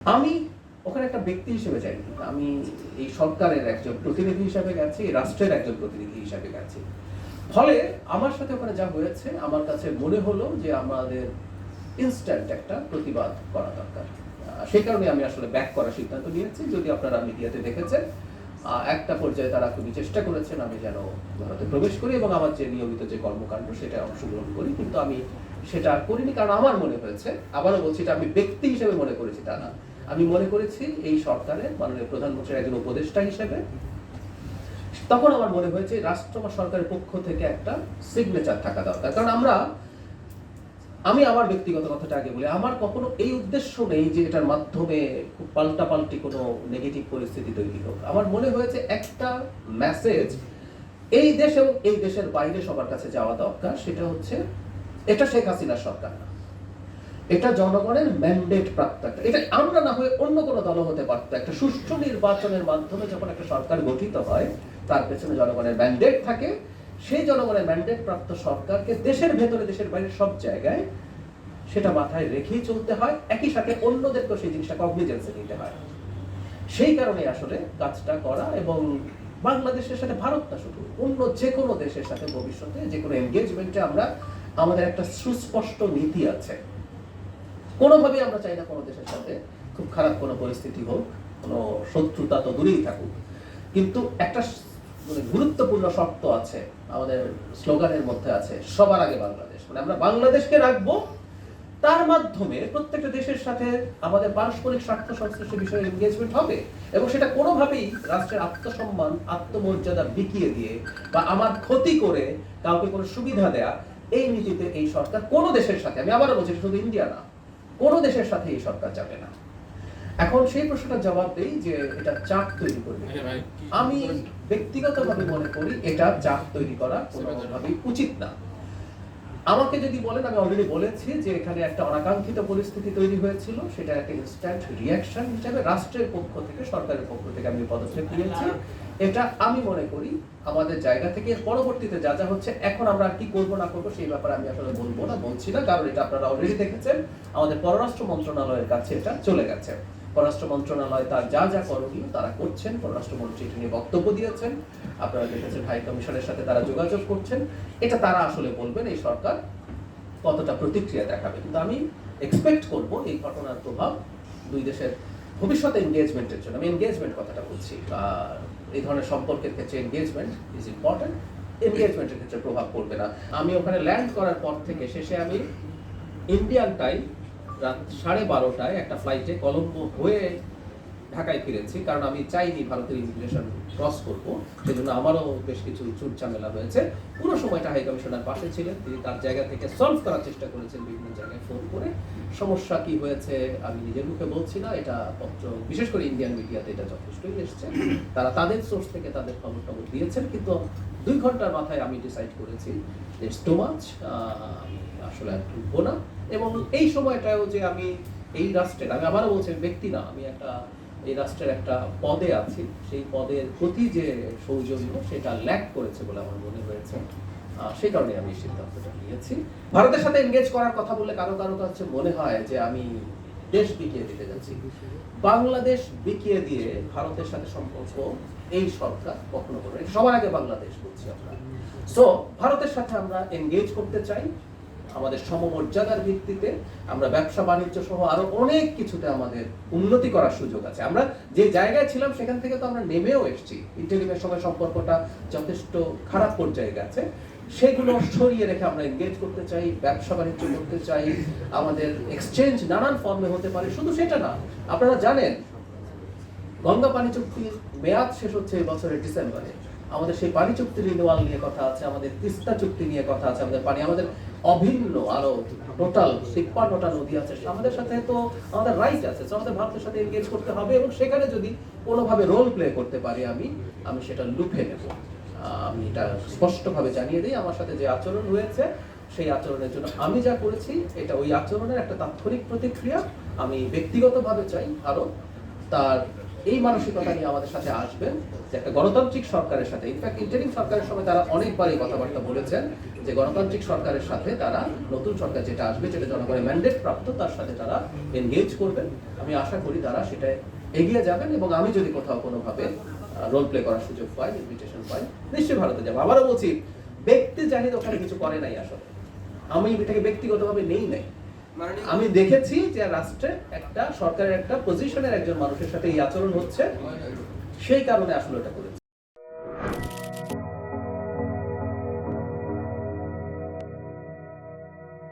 আমি ওখানে একটা ব্যক্তি হিসেবে যাইনি, আমি এই সরকারের একজন প্রতিনিধি হিসেবে গেছি, রাষ্ট্রের একজন প্রতিনিধি হিসেবে গেছি। ফলে আমার সাথে ওখানে যা হয়েছে আমার কাছে মনে হলো যে আমাদের ইনস্ট্যান্ট একটা প্রতিবাদ করা দরকার। সেই কারণে আমি আসলে ব্যাক করার সিদ্ধান্ত নিয়েছি। যদি আপনারা মিডিয়াতে দেখেছেন, একটা পর্যায়ে তারা খুবই চেষ্টা করেছেন আমি যেন ভারতে প্রবেশ করি এবং আমার যে নিয়মিত যে কর্মকাণ্ড সেটা অংশগ্রহণ করি, কিন্তু আমি সেটা করিনি। কারণ আমার মনে হয়েছে, আবারও বলছি, এটা আমি ব্যক্তি হিসেবে মনে করেছি তা না, আমি মনে করেছি এই সরকারের মাননীয় প্রধানমন্ত্রীর একজন উপদেষ্টা হিসেবে তখন আমার মনে হয়েছে রাষ্ট্র বা সরকারের পক্ষ থেকে একটা সিগনেচার থাকা দরকার। কারণ আমি আমার ব্যক্তিগত কথাটা আগে বলি, আমার কখনো এই উদ্দেশ্য নেই যে এটার মাধ্যমে খুব পাল্টাপাল্টি কোনো নেগেটিভ পরিস্থিতি তৈরি হোক। আমার মনে হয়েছে একটা মেসেজ এই দেশ এবং এই দেশের বাইরে সবার কাছে যাওয়া দরকার। সেটা হচ্ছে, এটা শেখ হাসিনার সরকার না, এটা জনগণের ম্যান্ডেট প্রাপ্ত একটা, এটা আমরা না হয়ে অন্য কোনো দল হতে পারতো। একটা সুষ্ঠু নির্বাচনের মাধ্যমে যখন একটা সরকার গঠিত হয় তার পেছনে জনগণের ম্যান্ডেট থাকে। সেই জনগণের ম্যান্ডেট প্রাপ্ত সরকারকে দেশের ভেতরে দেশের বাইরে সব জায়গায় সেটা মাথায় রেখেই চলতে হয়, একই সাথে অন্যদেরকেও সেই জিনিসটা কগনিজেন্সে নিতে হয়। সেই কারণে আসলে কাজটা করা, এবং বাংলাদেশের সাথে ভারত না, শুধু অন্য যে কোনো দেশের সাথে ভবিষ্যতে যে কোনো এনগেজমেন্টে আমাদের একটা সুস্পষ্ট নীতি আছে। কোনোভাবেই আমরা চাই না কোনো দেশের সাথে খুব খারাপ কোনো পরিস্থিতি হোক, কোনো শত্রুতা তো দূরেই থাকুক, কিন্তু একটা মানে গুরুত্বপূর্ণ শর্ত আছে, আমাদের স্লোগানের মধ্যে আছে, সবার আগে বাংলাদেশ। মানে আমরা বাংলাদেশকে রাখবো, তার মাধ্যমে প্রত্যেকটা দেশের সাথে আমাদের পারস্পরিক স্বার্থ সংশ্লিষ্ট বিষয়ে এনগেজমেন্ট হবে, এবং সেটা কোনোভাবেই রাষ্ট্রের আত্মসম্মান আত্মমর্যাদা বিকিয়ে দিয়ে বা আমার ক্ষতি করে কাউকে কোনো সুবিধা দেয়া, এই নীতিতে এই সরকার কোনো দেশের সাথে, আমি আবারও বলছি শুধু ইন্ডিয়া না, কোনো দেশের সাথে এই সরকার যাবে না। এখন সেই প্রশ্নটার জবাব দেই যে এটা চাপ তৈরি করবে। আমি ব্যক্তিগতভাবে মনে করি এটা চাপ তৈরি করা কোনোভাবেই উচিত না। আমাকে যদি বলেন, আমি অলরেডি বলেছি যে এখানে একটা অনাকাঙ্ক্ষিত পরিস্থিতি তৈরি হয়েছিল, সেটা একটা ইনস্ট্যান্ট রিঅ্যাকশন হিসেবে রাষ্ট্রের পক্ষ থেকে, সরকারের পক্ষ থেকে আমি পদক্ষেপ নিয়েছি। এটা আমি মনে করি আমাদের জায়গা থেকে পরবর্তীতে যা যা হচ্ছে, এখন আমরা কি করবো না করবো সেই ব্যাপারে আমি আসলে বলবো না, বলছি না, কারণ এটা আপনারা অলরেডি দেখেছেন আমাদের পররাষ্ট্র মন্ত্রণালয়ের কাছে এটা চলে গেছে। পররাষ্ট্র মন্ত্রণালয় তার যা যা করণীয় তারা করছেন, পররাষ্ট্রমন্ত্রী এটা নিয়ে বক্তব্য দিয়েছেন, আপনারা দেখেছেন হাই কমিশনের সাথে তারা যোগাযোগ করছেন। এটা তারা আসলে বলবেন এই সরকার কতটা প্রতিক্রিয়া দেখাবে, কিন্তু আমি এক্সপেক্ট করব এই ঘটনার প্রভাব দুই দেশের ভবিষ্যৎ এনগেজমেন্টের জন্য, আমি এনগেজমেন্ট কথাটা বলছি, এই ধরনের সম্পর্কের ক্ষেত্রে এনগেজমেন্ট ইজ ইম্পর্টেন্ট, এনগেজমেন্টের ক্ষেত্রে প্রভাব পড়বে না। আমি ওখানে ল্যান্ড করার পর থেকে শেষে আমি ইন্ডিয়ান টাইম রাত 12:30টায় একটা ফ্লাইটে কলম্বো হয়ে ঢাকায় ফিরেছি, কারণ আমি চাইনি ভারতের ইমিগ্রেশন ক্রস করবো, সেজন্য আমারও বেশ কিছু চুট ঝামেলা হয়েছে। পুরো সময়টা হাই কমিশনার পাশে ছিলেন, তিনি তার জায়গা থেকে সলভ করার চেষ্টা করেছেন বিভিন্ন জায়গায় ফোন করে। সমস্যা কি হয়েছে আমি নিজের মুখে বলছি না, এটা পত্র বিশেষ করে ইন্ডিয়ান মিডিয়াতে এটা যথেষ্টই এসছে, তারা তাদের সোর্স থেকে তাদের খবর দিয়েছেন, কিন্তু 2 ঘন্টার মাথায় আমি ডিসাইড করেছি যে ইটস টু মাচ, আসলে আর ঢুকবো না। এবং এই সময়টাও যে আমি এই রাষ্ট্রের, আমি আবারও বলছি ব্যক্তি না, আমি এই রাষ্ট্রের একটা পদে আছি, সেই পদের প্রতি যে সৌজন্য সেটা ল্যাক করেছে বলে আমার মনে হয়েছে, সেই কারণে আমি সিদ্ধান্তটা নিয়েছি। ভারতের সাথে এনগেজ করার কথা বললে কারো কাছে মনে হয় যে আমি দেশ বিকিয়ে দিতে যাচ্ছি। বাংলাদেশ বিকিয়ে দিয়ে ভারতের সাথে সম্পর্ক এই সরকার কখনো করবে না, সবার আগে বাংলাদেশ বলছি আমরা। সো ভারতের সাথে আমরা এনগেজ করতে চাই আমাদের সমমর্যাদার ভিত্তিতে, আমরা ব্যবসা বাণিজ্য সহ আরো অনেক কিছুতে আমাদের উন্নতি করার সুযোগ আছে। আমরা যে জায়গায় ছিলাম সেখান থেকে তো আমরা নেমেও এসেছি, ইন্টারিমের সময় সম্পর্কটা যথেষ্ট খারাপ পর্যায়ে গেছে, সেগুলো সরিয়ে রেখে আমরা এনগেজ করতে চাই, ব্যবসা বাণিজ্য করতে চাই, আমাদের এক্সচেঞ্জ নানান ফর্মে হতে পারে। শুধু সেটা না, আপনারা জানেন গঙ্গা পানি চুক্তির মেয়াদ শেষ হচ্ছে এই বছরের ডিসেম্বরে, আমাদের সেই পানি চুক্তি রিনিউয়াল নিয়ে কথা আছে, আমাদের তিস্তা চুক্তি নিয়ে কথা আছে, আমাদের পানি আমাদের অভিন্ন আরো টোটাল 53টা নদী আছে, আমাদের সাথে তো আমাদের রাইট আছে, আমাদের ভারতের সাথে এনগেজ করতে হবে, এবং সেখানে যদি কোনোভাবে রোল প্লে করতে পারি আমি সেটা লুফে নেব। আমি এটা স্পষ্টভাবে জানিয়ে দিই, আমার সাথে যে আচরণ হয়েছে সেই আচরণের জন্য আমি যা করেছি এটা ওই আচরণের একটা তাৎক্ষণিক প্রতিক্রিয়া। আমি ব্যক্তিগতভাবে চাই ভারত তার এই মানসিকতা নিয়ে আমাদের সাথে আসবেন, যে একটা গণতান্ত্রিক সরকারের সাথে, ইনফ্যাক্ট ইন্টারিম সরকারের সময় তারা অনেকবারই কথাবার্তা বলেছেন যে গণতান্ত্রিক সরকারের সাথে তারা নতুন সরকার যেটা আসবে, যেটা জনগণের ম্যান্ডেট প্রাপ্ত, তার সাথে তারা এনগেজ করবেন। আমি আশা করি তারা সেটা এগিয়ে যাবেন, এবং আমি যদি কোথাও কোনোভাবে রোল প্লে করার সুযোগ পাই, ইনভিটেশন পাই, নিশ্চয়ই ভারতে যাবো। আবারও বলছি, ব্যক্তি জাহিদ ওখানে কিছু করে নাই, আসলে আমি এটাকে ব্যক্তিগতভাবে নেই নাই। আমি দেখেছি যে রাষ্ট্রে একটা সরকারের একটা পজিশনের একজন মানুষের সাথে এই আচরণ হচ্ছে, সেই কারণে আসলে এটা করেছি।